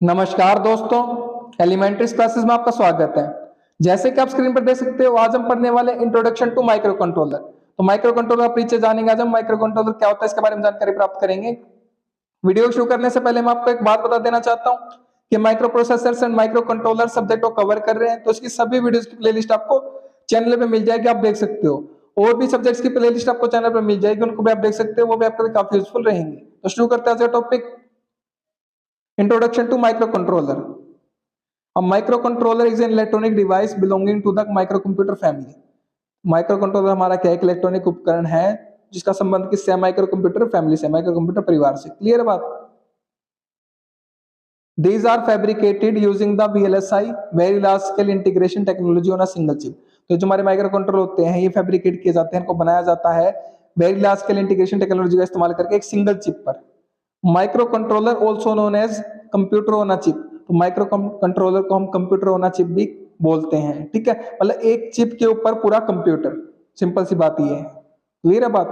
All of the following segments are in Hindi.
नमस्कार दोस्तों, एलिमेंट्री क्लासेस में आपका स्वागत है। जैसे कि आप स्क्रीन पर देख सकते हो, आज हम पढ़ने वाले इंट्रोडक्शन टू माइक्रो कंट्रोलर। तो माइक्रो कंट्रोलर परिचय जानेंगे। आज हम माइक्रो कंट्रोलर क्या होता है इसके बारे में जानकारी प्राप्त करेंगे। वीडियो शुरू करने से पहले मैं आपको एक बात बता देना चाहता हूं कि micro processors and micro controller subject को कवर कर रहे हैं, तो इसकी सभी वीडियोस की प्लेलिस्ट आपको चैनल पे मिल जाएगी, आप देख सकते हो। और भी सब्जेक्ट्स की प्लेलिस्ट आपको चैनल पर मिल जाएगी, उनको भी आप देख सकते हो, वो भी आपके लिए काफी यूजफुल रहेंगी। तो शुरू करते हैं आज का topic, introduction to micro controller. A microcontroller is an electronic device belonging to the microcomputer family. Micro controller हमारा क्या एक इलेक्ट्रॉनिक उपकरण है जिसका संबंध किससे है? माइक्रो कंप्यूटर फैमिली से, माइक्रो कंप्यूटर परिवार से। क्लियर है बात? These are fabricated using the VLSI very large scale integration technology on a single chip. तो जो हमारे माइक्रो कंट्रोलर होते हैं ये फैब्रिकेट किए जाते हैं, इनको बनाया जाता है very large scale integration technology का इस्तेमाल करके एक सिंगल चिप पर। Micro controller also known as computer on a chip. तो माइक्रो कंट्रोलर को हम कंप्यूटर ऑन अ चिप भी बोलते हैं। ठीक है, मतलब एक चिप के ऊपर पूरा कंप्यूटर, सिंपल सी बात ये है। क्लियर है बात?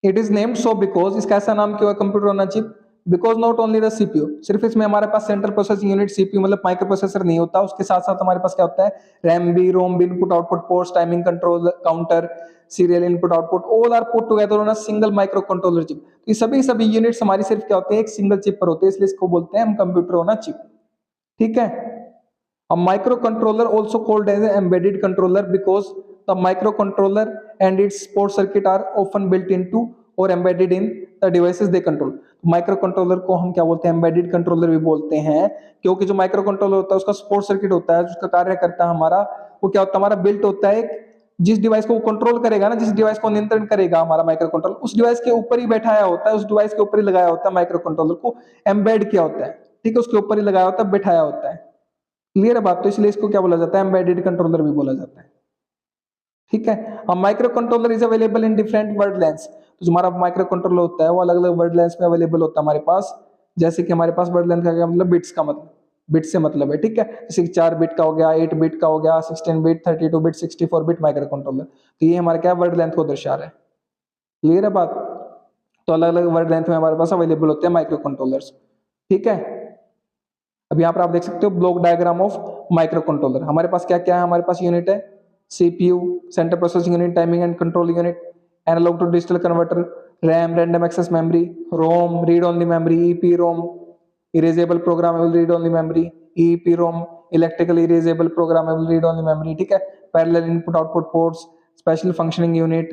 It is named so because, इसका ऐसा नाम क्यों है computer on a chip? Because not only the CPU, सिर्फ इसमें हमारे पास सेंट्रल प्रोसेसिंग यूनिट सीपीयू मतलब माइक्रो प्रोसेसर नहीं होता, उसके साथ साथ हमारे पास क्या होता है? रैम भी, रोम भी, input output ports, timing control counter, serial input output, all are put together on a single micro controller chip. ये सभी यूनिट्स हमारी सिर्फ क्या होते हैं? एक सिंगल चिप पर होते हैं, इसलिए इसको बोलते हैं हम कंप्यूटर ऑन अ चिप। ठीक है। A microcontroller also called as an embedded controller because the microcontroller and its port circuit are often built into or embedded in the devices they control. Micro controller को हम क्या बोलते हैं? एम्बेडेड कंट्रोलर भी बोलते हैं, क्योंकि जो माइक्रो कंट्रोलर होता है उसका सपोर्ट सर्किट होता है, उसका कार्य करता है हमारा, वो क्या होता है? हमारा बिल्ट होता है। जिस डिवाइस को वो कंट्रोल करेगा ना, जिस डिवाइस को नियंत्रण करेगा हमारा माइक्रो कंट्रोलर, उस डिवाइस के ऊपर ही बैठाया होता है, उस डिवाइस के ऊपर ही लगाया होता है, माइक्रो कंट्रोलर को एम्बेड किया होता है। ठीक है, उसके ऊपर ही लगाया होता है, बैठाया होता है। क्लियर है बात? तो इसलिए इसको क्या बोला जाता है? एम्बेडेड कंट्रोलर भी बोला जाता है। ठीक है। अब micro controller is available in different word lengths. तो जो हमारा माइक्रो कंट्रोलर होता है वो अलग अलग वर्ड लेंथ्स में अवेलेबल होता है हमारे पास। जैसे कि हमारे पास वर्ड लेंथ का क्या मतलब? बिट्स का मतलब, बिट से मतलब है। ठीक है, जैसे कि 4 बिट का हो गया, 8 बिट का हो गया, 16 bit, 32 bit, 64 bit micro controller. तो ये हमारे क्या वर्ड लेंथ को दर्शा रहा है। क्लियर है बात? तो अलग अलग वर्ड लेंथ में हमारे पास अवेलेबल होते हैं माइक्रो कंट्रोलर्स। ठीक है। अब यहाँ पर आप देख सकते हो block diagram of microcontroller. हमारे पास क्या क्या है? हमारे पास यूनिट है CPU, central processing unit, timing and control unit, analog to digital converter, RAM, random access memory, ROM, read only memory, EPROM, erasable programmable read only memory, EPROM, electrical erasable programmable read only memory. ठीक है, parallel input output ports, special functioning unit,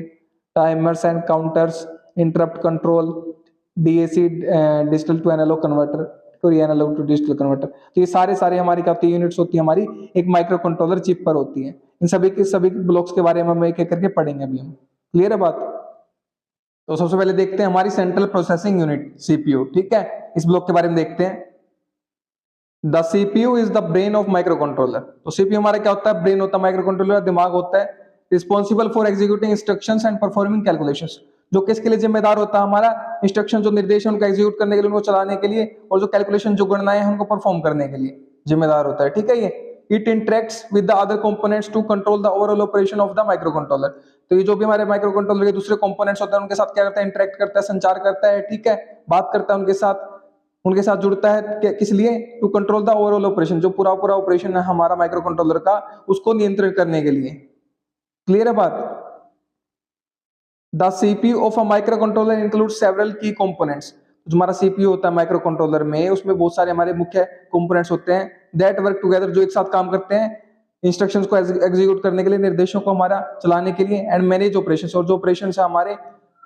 timers and counters, interrupt control, DAC digital to analog converter और एनालॉग टू डिजिटल कन्वर्टर। तो ये सारे सारे हमारी क्या होती है? यूनिट्स होती है हमारी एक माइक्रो कंट्रोलर चिप पर होती है। इन सभी ब्लॉक्स के बारे में हम एक एक करके पढ़ेंगे अभी हम। क्लियर है बात? तो सबसे पहले देखते हैं हमारी सेंट्रल प्रोसेसिंग यूनिट सीपीयू। ठीक है, इस ब्लॉक के बारे में देखते हैं। The CPU is the brain of micro controller. तो सीपीयू हमारा क्या होता है? ब्रेन होता है माइक्रो कंट्रोलर, दिमाग होता है। Responsible for executing instructions and performing calculations. जो किसके लिए जिम्मेदार होता है? हमारा इंस्ट्रक्शन, जो निर्देश है उनको एग्जीक्यूट करने के लिए, उनको चलाने के लिए, और जो कैलकुलेशन, जो गणनाएं हैं उनको परफॉर्म करने के लिए जिम्मेदार होता है। ठीक है, ये it interacts with the other components to control the overall operation of the micro controller. तो ये जो भी हमारे माइक्रो कंट्रोलर के दूसरे कंपोनेंट्स होते हैं उनके साथ क्या करता है? इंटरेक्ट करता है, संचार करता है। ठीक है, बात करता है उनके साथ जुड़ता है। किस लिए? To control the overall operation, जो पूरा पूरा ऑपरेशन है हमारा माइक्रो कंट्रोलर का, उसको नियंत्रित करने के लिए। क्लियर है बात? The CPU of a micro controller include several की कंपोनेंट्स। जो हमारा सीपीयू होता है माइक्रो कंट्रोलर में, उसमें बहुत सारे हमारे मुख्य कंपोनेंट्स होते हैं दैट वर्क टुगेदर, जो एक साथ काम करते हैं इंस्ट्रक्शंस को एग्जीक्यूट करने के लिए, निर्देशों को हमारा चलाने के लिए, एंड मैनेज ऑपरेशंस, और जो ऑपरेशन है हमारे,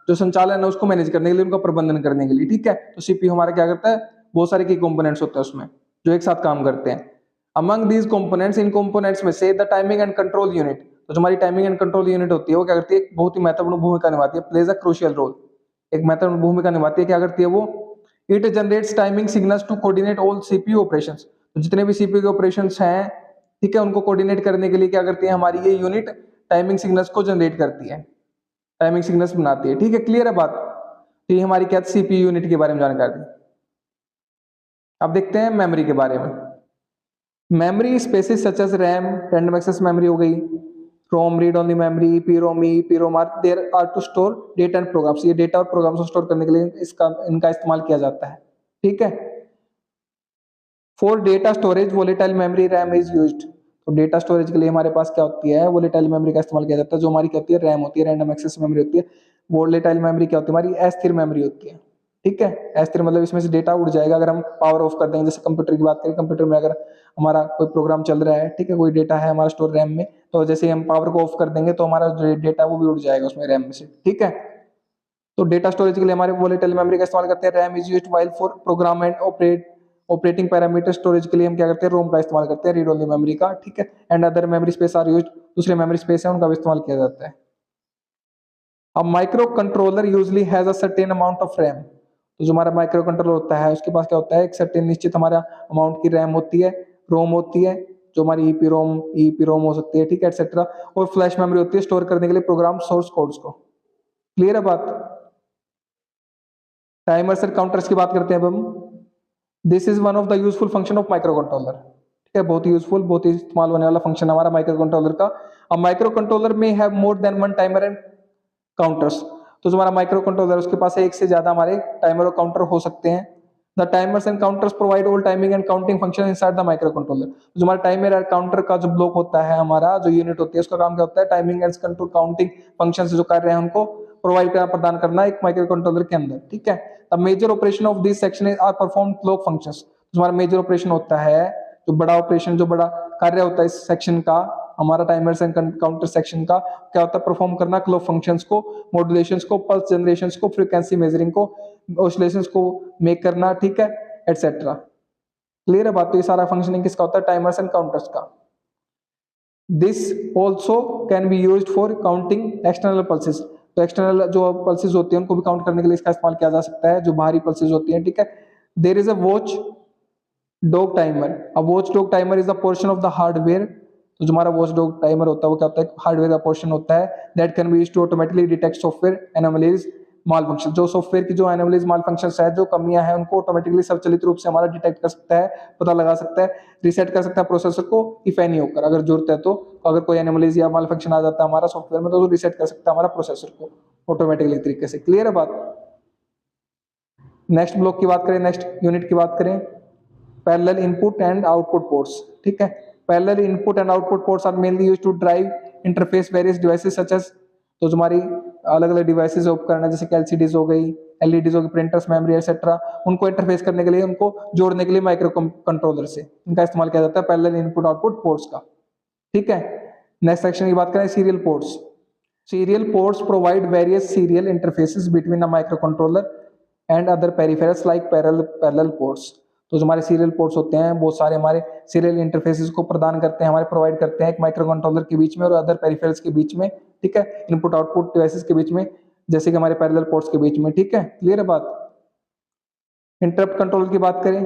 जो संचालन है उसको मैनेज करने के लिए, उनका प्रबंधन करने के लिए। ठीक है, तो सीपीयू हमारा क्या करता है? बहुत सारे की कंपोनेंट्स होते हैं उसमें जो एक साथ काम करते हैं। Among these components, in components में से the timing and control unit. तो जो हमारी टाइमिंग एंड कंट्रोल यूनिट होती है वो क्या करती है? बहुत ही महत्वपूर्ण भूमिका निभाती है, प्लेज अ क्रूशियल रोल। एक महत्वपूर्ण भूमिका निभाती है। क्या करती है वो? It generates timing signals to coordinate all CPU operations. तो जितने भी सीपीयू के ऑपरेशंस हैं, ठीक है, उनको कोऑर्डिनेट करने के लिए क्या करती है हमारी ये यूनिट? टाइमिंग सिग्नल्स को जनरेट करती है, टाइमिंग सिग्नल्स बनाती है। ठीक है, क्लियर है बात? तो ये हमारी क्या सीपीयू यूनिट के बारे में जानकारी। अब देखते हैं मेमोरी के बारे में। Memory spaces such as RAM, random access memory हो गई, ROM, read only memory, EPROM are there are to store data and programs. ये डेटा और प्रोग्राम्स को स्टोर करने के लिए इनका इस्तेमाल किया जाता है। ठीक है, for data storage volatile memory RAM is used. तो डेटा स्टोरेज के लिए हमारे पास क्या होती है, वोलेटाइल मेमोरी का इस्तेमाल किया जाता है। जो हमारी क्या होती है, रैम होती है, रैंडम एक्सेस मेमोरी होती है। वोलेटाइल मेमोरी क्या होती है, हमारी अस्थिर मेमोरी होती है। ठीक है, अस्थिर मतलब इसमें से डेटा उड़ जाएगा अगर हम पावर ऑफ कर देंगे। जैसे कंप्यूटर की बात करें, कंप्यूटर में अगर हमारा कोई प्रोग्राम चल रहा है, ठीक है, कोई डेटा है हमारा स्टोर रैम में, तो जैसे हम पावर को ऑफ कर देंगे तो हमारा जो डेटा वो भी उड़ जाएगा उसमें रैम में से। ठीक है, तो डेटा स्टोरेज के लिए हमारे वोलेटाइल मेमोरी का इस्तेमाल करते हैं। RAM is used while for program and operating parameter storage के लिए हम क्या करते हैं, रोम का इस्तेमाल करते हैं, रीड ओनली मेमोरी का। ठीक है, and other memory space are used, दूसरे मेमोरी स्पेस है उनका भी इस्तेमाल किया जाता है। अब micro controller usually has a certain amount of RAM. तो जो हमारा माइक्रो कंट्रोलर होता है उसके पास क्या होता है, एक सर्टेन निश्चित हमारा अमाउंट की रैम होती है, रोम होती है, जो हमारी ईपी रोम हो सकती है, ठीक है, एक्सेट्रा, और फ्लैश मेमोरी होती है स्टोर करने के लिए प्रोग्राम सोर्स कोड्स को। क्लियर है बात। टाइमर्स एंड काउंटर्स की बात करते हैं अब हम। This is one of the useful function of micro controller. ठीक है, बहुत ही यूजफुल, बहुत ही इस्तेमाल होने वाला फंक्शन हमारा माइक्रो कंट्रोलर का। अब माइक्रो कंट्रोलर में have more than one timer and counters. तो जो हमारा माइक्रो कंट्रोलर उसके पास एक से ज्यादा हमारे टाइमर और काउंटर हो सकते हैं। The timers and counters provide all timing and counting function inside the micro controller. जो हमारा टाइमर और काउंटर का जो ब्लॉक होता है, हमारा जो यूनिट होती है, उसका काम क्या होता है, timing and control counting function जो कार्य है उनको प्रोवाइड करना, प्रदान करना एक माइक्रो कंट्रोलर के अंदर। ठीक है, the major operation of this section are perform clock functions. जो हमारा मेजर ऑपरेशन होता है, जो बड़ा ऑपरेशन, जो बड़ा कार्य होता है इस सेक्शन का, हमारा टाइमर्स एंड काउंटर सेक्शन का क्या होता है, परफॉर्म करना क्लॉक फंक्शंस को, मॉड्यूलेशंस को, पल्स जनरेशंस को, फ्रीक्वेंसी मेजरिंग को, ऑसिलेशंस को मेक करना, ठीक है, एटसेट्रा। क्लियर है बात। तो ये सारा फंक्शनिंग किसका होता है, टाइमर्स एंड काउंटर्स का। This also can be used for counting external pulses. तो एक्सटर्नल जो पल्सेस होती है उनको भी काउंट करने के लिए इसका इस्तेमाल किया जा सकता है, जो बाहरी पल्सेस होती है। ठीक है, there is a watchdog timer. अब watchdog timer is the portion of the hardware. तो जो हमारा वॉच डॉग टाइमर होता है वो क्या होता है, हार्डवेयर का पोर्शन होता है, that can be used to automatically detect software anomalies malfunction. जो सॉफ्टवेयर की जो एनोमलीज माल फंक्शन है, जो कमियां हैं, उनको ऑटोमेटिकली स्वचालित रूप से हमारा डिटेक्ट कर सकता है, पता लगा सकता है, रिसेट कर सकता है प्रोसेसर को इफ एनी होकर, अगर जरूरत है तो। अगर कोई एनोमलीज या माल फंक्शन आ जाता है हमारा सॉफ्टवेयर में, तो रिसेट कर सकता है हमारा प्रोसेसर को ऑटोमेटिकली तरीके से। क्लियर है बात। नेक्स्ट ब्लॉक की बात करें, नेक्स्ट यूनिट की बात करें, parallel input and output ports. ठीक है, parallel input and output ports are mainly used to drive interface various devices such as. तो जो हमारी अलग अलग डिवाइसेस उपकरण है, जैसे कि एलसीडीज हो गई, एलईडीज हो गई, प्रिंटर्स, मेमोरी एक्सेट्रा, उनको इंटरफेस करने के लिए, उनको जोड़ने के लिए माइक्रो कंट्रोलर से इनका इस्तेमाल किया जाता है, पैरेलल इनपुट आउटपुट पोर्ट्स का। ठीक है, नेक्स्ट सेक्शन की बात करें, serial ports. Serial ports provide various serial interfaces between a microcontroller and other peripherals like parallel ports। तो जो हमारे सीरियल पोर्ट्स होते हैं बहुत सारे हमारे सीरियल इंटरफेसेस को प्रदान करते हैं, हमारे प्रोवाइड करते हैं एक माइक्रो कंट्रोलर के बीच में और अदर पेरिफेरल्स के बीच में। ठीक है, इनपुट आउटपुट डिवाइसेस के बीच में, जैसे कि हमारे पैरेलल पोर्ट्स के बीच में। ठीक है, क्लियर है बात। इंटरप्ट कंट्रोल की बात करें,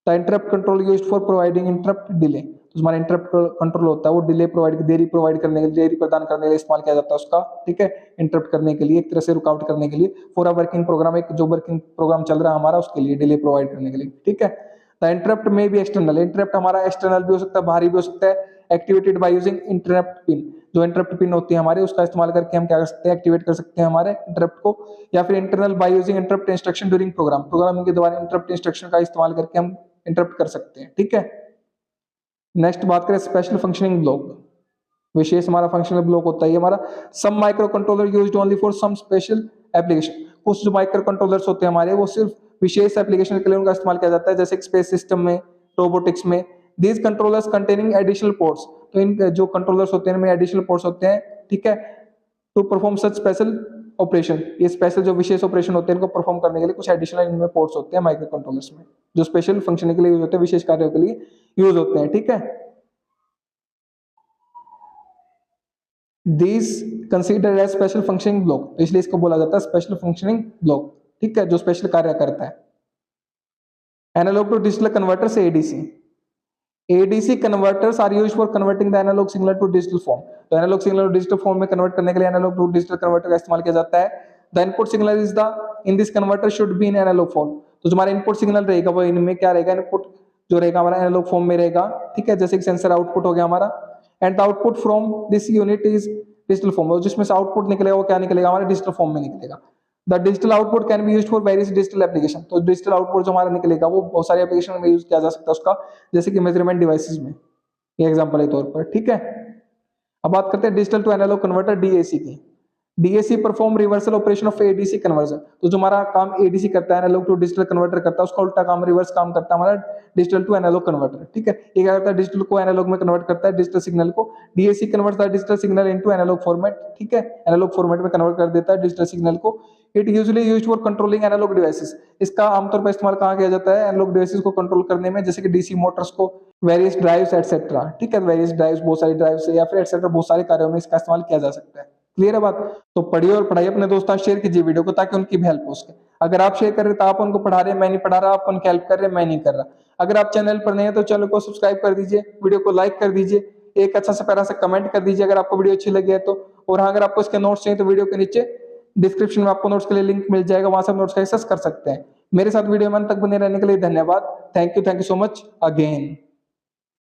the interrupt control used for providing interrupt delay. तो हमारा इंटरप्ट कंट्रोल होता है वो डिले प्रोवाइड, देरी प्रोवाइड करने के लिए, देरी प्रदान करने के लिए इस्तेमाल किया जाता है उसका। ठीक है, इंटरप्ट करने के लिए, एक तरह से रुकावट करने के लिए, फॉर अ वर्किंग प्रोग्राम, एक जो वर्किंग प्रोग्राम चल रहा है हमारा उसके लिए डिले प्रोवाइड करने के लिए। ठीक है, द इंटरप्ट में भी एक्सटर्नल, इंटरप्ट हमारा एक्सटर्नल भी हो सकता है, बाहरी भी हो सकता है, activated by using interrupt pin. जो इंटरप्ट पिन होती है हमारे, उसका इस्तेमाल करके हम क्या कर सकते हैं, एक्टिवेट कर सकते हैं हमारे इंटरप्ट को। या फिर internal by using interrupt instruction during program, programming के दौरान इंटरप्ट इंस्ट्रक्शन का इस्तेमाल करके हम इंटरप्ट कर सकते हैं। ठीक है, नेक्स्ट बात करें स्पेशल फंक्शनिंग ब्लॉक। विशेष हमारा फंक्शनल ब्लॉक होता है हमारा, some micro controller used only for some special application. कुछ जो माइक्रो कंट्रोलर्स होते हैं हमारे, वो सिर्फ विशेष एप्लीकेशन के लिए उनका इस्तेमाल किया जाता है, जैसे स्पेस सिस्टम में, रोबोटिक्स में। These controllers containing additional ports. तो इन जो कंट्रोलर्स होते हैं इनमें एडिशनल पोर्ट्स होते हैं। ठीक है, to perform such special operation. ये स्पेशल जो विशेष ऑपरेशन होते हैं इनको परफॉर्म करने के लिए कुछ एडिशनल इनमें पोर्ट्स होते हैं माइक्रो कंट्रोलर्स में, जो स्पेशल फंक्शन के लिए यूज होते हैं, विशेष कार्यों के लिए यूज होते हैं। ठीक है, this consider as special functioning block, तो इसलिए इसको बोला जाता है स्पेशल फंक्शनिंग ब्लॉक। ठीक है, जो स्पेशल कार्य करता है। एनालॉग टू डिजिटल कन्वर्टर से ADC. ADC converters are used for converting the analogue signal to digital form. तो एनालॉग सिग्नल को डिजिटल फॉर्म में कन्वर्ट करने के लिए एनालॉग टू डिजिटल कन्वर्टर का इस्तेमाल किया जाता है। The input signal is the in this converter should be in analogue form. तो जो हमारा इनपुट सिग्नल रहेगा वो इनमें क्या रहेगा, इनपुट जो रहेगा हमारा एनालॉग फॉर्म में रहेगा। ठीक है, जैसे कि सेंसर आउटपुट हो गया हमारा, and the output from this unit is digital form. जिसमें से आउटपुट निकलेगा वो क्या निकलेगा, हमारा डिजिटल फॉर्म में निकलेगा। The digital output can be used for various digital application. तो डिजिटल आउटपुट जो हमारा निकलेगा वो बहुत सारे एप्लीकेशन में यूज किया जा सकता है उसका, जैसे कि मेजरमेंट डिवाइसेस में, ये एग्जांपल के तौर पर, ठीक है। अब बात करते हैं digital to analog converter DAC की। DAC perform reversal operation of ADC conversion. तो जो हमारा काम एडीसी करता है, एनालॉग टू डिजिटल कन्वर्टर करता है, उसका उल्टा काम रिवर्स काम करता है हमारा डिजिटल टू एनालॉग कन्वर्टर, ठीक है। ये क्या करता है, डिजिटल को एनालॉग में कन्वर्ट करता है, डिजिटल सिग्नल को। DAC converts the digital signal into analogue format, ठीक है, एनालॉग फॉर्मेट में कन्वर्ट कर देता है डिजिटल सिग्नल को। It usually used for controlling analogue devices. इसका आमतौर पर इस्तेमाल कहाँ किया जाता है, एनालॉग डिवाइसेस को कंट्रोल करने में, जैसे कि डीसी मोटर्स को, वेरियस ड्राइव्स एटसेट्रा, ठीक है, वेरियस ड्राइव्स, बहुत सारी ड्राइव्स या फिर एटसेट्रा, बहुत सारे कार्यों में इसका इस्तेमाल किया जा सकता है। क्लियर है बात। तो पढ़िए और पढ़ाइए, अपने दोस्तों शेयर कीजिए वीडियो को, ताकि उनकी भी हेल्प हो सके। अगर आप शेयर कर रहे हैं तो आप उनको पढ़ा रहे हैं, मैं नहीं पढ़ा रहा, आप उनकी हेल्प कर रहे हैं, मैं नहीं कर रहा। अगर आप चैनल पर नए हैं तो चैनल को सब्सक्राइब कर दीजिए, वीडियो को लाइक कर दीजिए, एक अच्छा सा प्यारा सा कमेंट कर दीजिए अगर आपको वीडियो अच्छी लगी है तो। और हाँ, अगर आपको इसके नोट्स चाहिए तो वीडियो के नीचे डिस्क्रिप्शन में आपको नोट्स के लिए लिंक मिल जाएगा, वहां से आप नोट्स का एक्सेस कर सकते हैं। मेरे साथ वीडियो में अंत तक बने रहने के लिए धन्यवाद। Thank you so much again.